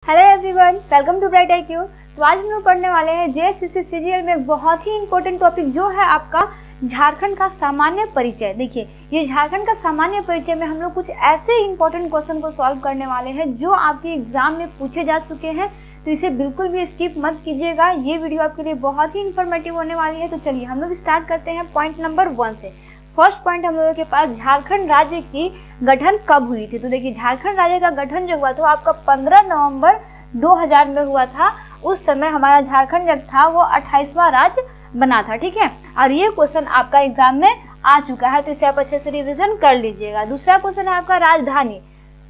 Hello everyone, welcome to bright IQ। तो आज हम लोग पढ़ने वाले हैं JSCC CGL में एक बहुत ही इंपॉर्टेंट टॉपिक जो है आपका झारखंड का सामान्य परिचय। देखिए, ये झारखंड का सामान्य परिचय में हम लोग कुछ ऐसे इंपॉर्टेंट क्वेश्चन को सॉल्व करने वाले हैं जो आपके एग्जाम में पूछे जा चुके हैं, तो इसे बिल्कुल भी स्किप मत कीजिएगा। ये वीडियो आपके लिए बहुत ही इंफॉर्मेटिव होने वाली है। तो चलिए हम लोग स्टार्ट करते हैं पॉइंट नंबर 1 से। फर्स्ट पॉइंट हम लोगों के पास, झारखंड राज्य की गठन कब हुई थी। तो देखिए, झारखंड राज्य का गठन जो हुआ था आपका 15 नवंबर 2000 में हुआ था। उस समय हमारा झारखंड जब था वो 28वां राज्य बना था, ठीक है। और ये क्वेश्चन आपका एग्जाम में आ चुका है, तो इसे आप अच्छे से रिवीजन कर लीजिएगा। दूसरा क्वेश्चन है आपका राजधानी।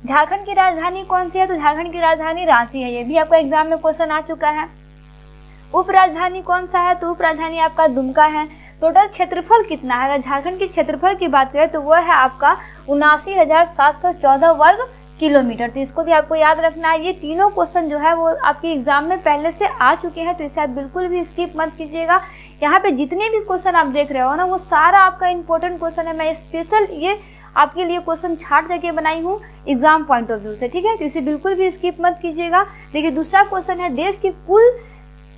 झारखंड की राजधानी कौन सी है। तो झारखंड की राजधानी रांची है। ये भी आपका एग्जाम में क्वेश्चन आ चुका है। उप राजधानी कौन सा है। तो उप राजधानी आपका दुमका है। टोटल क्षेत्रफल कितना है। अगर झारखंड की क्षेत्रफल की बात करें तो वह है आपका 79,714 वर्ग किलोमीटर। तो इसको भी आपको याद रखना है। ये तीनों क्वेश्चन जो है वो आपके एग्जाम में पहले से आ चुके हैं, तो इसे आप बिल्कुल भी स्किप मत कीजिएगा। यहाँ पे जितने भी क्वेश्चन आप देख रहे हो ना, वो सारा आपका इंपॉर्टेंट क्वेश्चन है। मैं स्पेशल ये आपके लिए क्वेश्चन छाट करके बनाई हूँ एग्जाम पॉइंट ऑफ व्यू से, ठीक है। तो इसे बिल्कुल भी स्किप मत कीजिएगा। देखिए, दूसरा क्वेश्चन है देश के कुल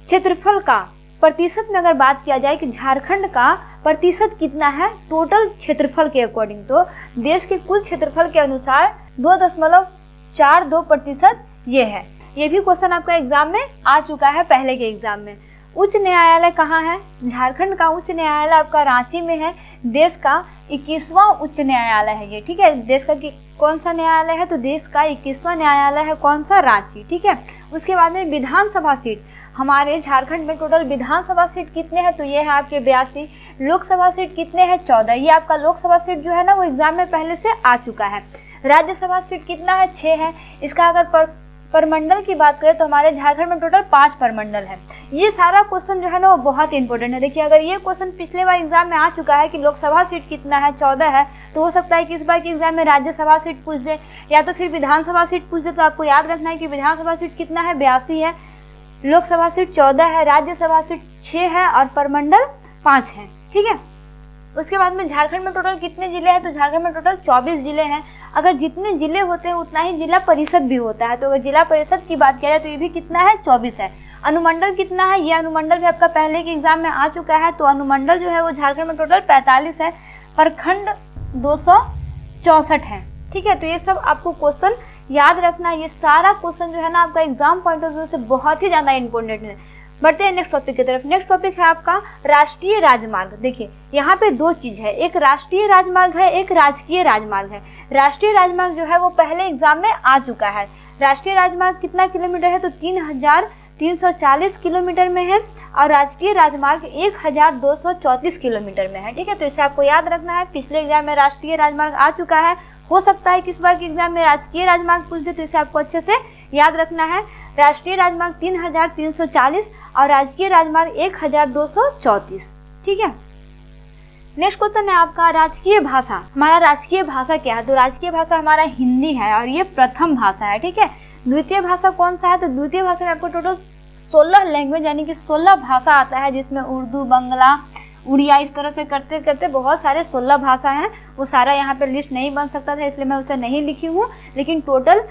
क्षेत्रफल का प्रतिशत में अगर बात किया जाए कि झारखंड का प्रतिशत कितना है टोटल क्षेत्रफल के अकॉर्डिंग, तो देश के कुल क्षेत्रफल के अनुसार 2.42% ये है। ये भी क्वेश्चन आपका एग्जाम में आ चुका है पहले के एग्जाम में। उच्च न्यायालय कहाँ है। झारखंड का उच्च न्यायालय आपका रांची में है। देश का 21वां उच्च न्यायालय है ये, ठीक है। देश का कौन सा न्यायालय है। तो देश का 21वां न्यायालय है कौन सा, रांची, ठीक है। उसके बाद में विधानसभा सीट, हमारे झारखंड में टोटल विधानसभा सीट कितने हैं। तो ये है आपके 82। लोकसभा सीट कितने हैं, 14। ये आपका लोकसभा सीट जो है ना वो एग्जाम में पहले से आ चुका है। राज्यसभा सीट कितना है, 6 है। इसका अगर परमंडल की बात करें तो हमारे झारखंड में टोटल 5 परमंडल है। ये सारा क्वेश्चन जो है ना वो बहुत इंपॉर्टेंट है। देखिए, अगर ये क्वेश्चन पिछले बार एग्जाम में आ चुका है कि लोकसभा सीट कितना है, 14 है, तो हो सकता है कि इस बार के एग्जाम में राज्यसभा सीट पूछ दे या तो फिर विधानसभा सीट पूछ दे। तो आपको याद रखना है कि विधानसभा सीट कितना है, 82 है। लोकसभा सीट 14 है। राज्यसभा सीट 6 है और परमंडल 5 है, ठीक है। उसके बाद में झारखंड में टोटल कितने जिले हैं। तो झारखंड में टोटल 24 जिले हैं। अगर जितने जिले होते हैं उतना ही जिला परिषद भी होता है। तो अगर जिला परिषद की बात किया जाए तो ये भी कितना है, 24 है। अनुमंडल कितना है। ये अनुमंडल भी आपका पहले के एग्जाम में आ चुका है। तो अनुमंडल जो है वो झारखंड में टोटल 45 है। प्रखंड 264 है, ठीक है। तो ये सब आपको क्वेश्चन याद रखना। ये सारा क्वेश्चन जो है ना आपका एग्जाम पॉइंट ऑफ व्यू से बहुत ही ज़्यादा इंपॉर्टेंट है। बढ़ते हैं नेक्स्ट टॉपिक की तरफ। नेक्स्ट टॉपिक है आपका राष्ट्रीय राजमार्ग। देखिए, यहाँ पे दो चीज़ है, एक राष्ट्रीय राजमार्ग है, एक राजकीय राजमार्ग है। राष्ट्रीय राजमार्ग जो है वो पहले एग्जाम में आ चुका है। राष्ट्रीय राजमार्ग कितना किलोमीटर है। तो 3,340 किलोमीटर में है और राजकीय राजमार्ग 1,234 किलोमीटर में है, ठीक है। तो इसे आपको याद रखना है। पिछले एग्जाम में राष्ट्रीय राजमार्ग आ चुका है। हो सकता है कि इस बार के एग्जाम में राजकीय राजमार्ग पूछ दे, तो इसे आपको अच्छे से याद रखना है। राष्ट्रीय राजमार्ग 3,340 और राजकीय राजमार्ग 1,234, ठीक है। नेक्स्ट क्वेश्चन है आपका राजकीय भाषा। हमारा राजकीय भाषा क्या है। तो राजकीय भाषा हमारा हिंदी है और ये प्रथम भाषा है, ठीक है। द्वितीय भाषा कौन सा है। तो द्वितीय भाषा में आपको टोटल 16 लैंग्वेज यानी कि 16 भाषा आता है, जिसमें उर्दू, बंगला, उड़िया, इस तरह से करते करते बहुत सारे 16 भाषा हैं। वो सारा यहाँ पे लिस्ट नहीं बन सकता था, इसलिए मैं उसे नहीं लिखी हूँ, लेकिन टोटल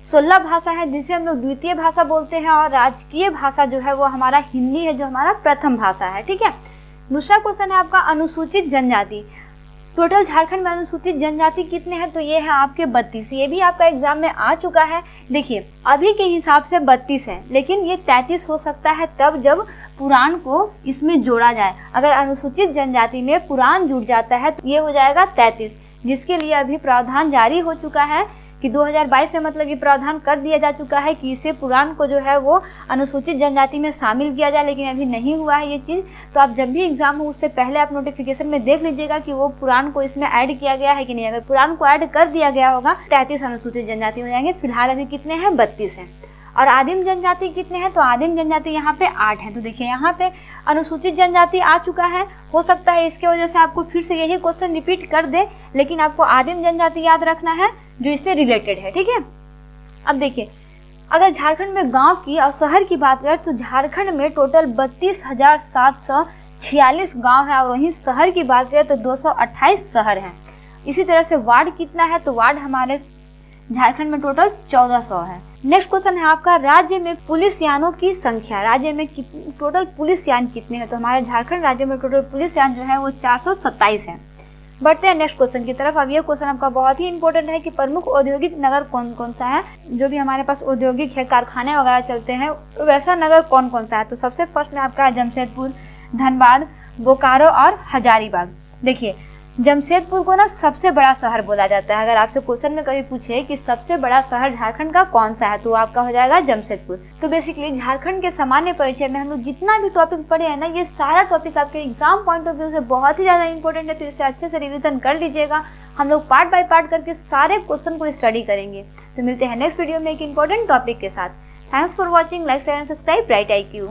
16 भाषा है जिसे हम लोग द्वितीय भाषा बोलते हैं। और राजकीय भाषा जो है वो हमारा हिंदी है, जो हमारा प्रथम भाषा है, ठीक है। दूसरा क्वेश्चन है आपका अनुसूचित जनजाति। टोटल झारखंड में अनुसूचित जनजाति कितने हैं। तो ये है आपके 32। ये भी आपका एग्जाम में आ चुका है। देखिए, अभी के हिसाब से 32 है, लेकिन ये 33 हो सकता है तब जब पुराण को इसमें जोड़ा जाए। अगर अनुसूचित जनजाति में पुराण जुड़ जाता है तो ये हो जाएगा 33, जिसके लिए अभी प्रावधान जारी हो चुका है कि 2022 में मतलब ये प्रावधान कर दिया जा चुका है कि इसे पुराण को जो है वो अनुसूचित जनजाति में शामिल किया जाए, लेकिन अभी नहीं हुआ है ये चीज़। तो आप जब भी एग्जाम हो उससे पहले आप नोटिफिकेशन में देख लीजिएगा कि वो पुराण को इसमें ऐड किया गया है कि नहीं। अगर पुराण को ऐड कर दिया गया होगा 33 अनुसूचित जनजाति हो जाएंगे। फिलहाल अभी कितने हैं, 32 हैं। और आदिम जनजाति कितने हैं। तो आदिम जनजाति यहाँ पे 8 हैं। तो देखिए, यहाँ पे अनुसूचित जनजाति आ चुका है। हो सकता है इसके वजह से आपको फिर से यही क्वेश्चन रिपीट कर दे, लेकिन आपको आदिम जनजाति याद रखना है जो इससे रिलेटेड है, ठीक है। अब देखिए, अगर झारखंड में गांव की और शहर की बात करें तो झारखंड में टोटल 32,746 गांव है और वहीं शहर की बात करें तो 228 शहर हैं। इसी तरह से वार्ड कितना है। तो वार्ड हमारे झारखंड में टोटल 1400 है। नेक्स्ट क्वेश्चन है आपका, राज्य में पुलिस यानों की संख्या, राज्य में टोटल पुलिस यान कितने हैं? तो हमारे झारखंड राज्य में टोटल पुलिस यान जो है वो 427 है। बढ़ते हैं नेक्स्ट क्वेश्चन की तरफ। अब ये क्वेश्चन आपका बहुत ही इंपॉर्टेंट है कि प्रमुख औद्योगिक नगर कौन कौन सा है। जो भी हमारे पास औद्योगिक है, कारखाने वगैरह चलते हैं, वैसा नगर कौन कौन सा है? तो सबसे फर्स्ट में आपका है जमशेदपुर, धनबाद, बोकारो और हजारीबाग। देखिए, जमशेदपुर को ना सबसे बड़ा शहर बोला जाता है। अगर आपसे क्वेश्चन में कभी पूछे कि सबसे बड़ा शहर झारखंड का कौन सा है, तो आपका हो जाएगा जमशेदपुर। तो बेसिकली झारखंड के सामान्य परिचय में हम लोग जितना भी टॉपिक पढ़े हैं ना, ये सारा टॉपिक आपके एग्जाम पॉइंट ऑफ व्यू से बहुत ही ज़्यादा इंपॉर्टेंट है। तो इसे अच्छे से रिविजन कर लीजिएगा। हम लोग पार्ट बाय पार्ट करके सारे क्वेश्चन को स्टडी करेंगे। तो मिलते हैं नेक्स्ट वीडियो में एक इंपॉर्टेंट टॉपिक के साथ। Thanks for watching. Like share and subscribe bright IQ।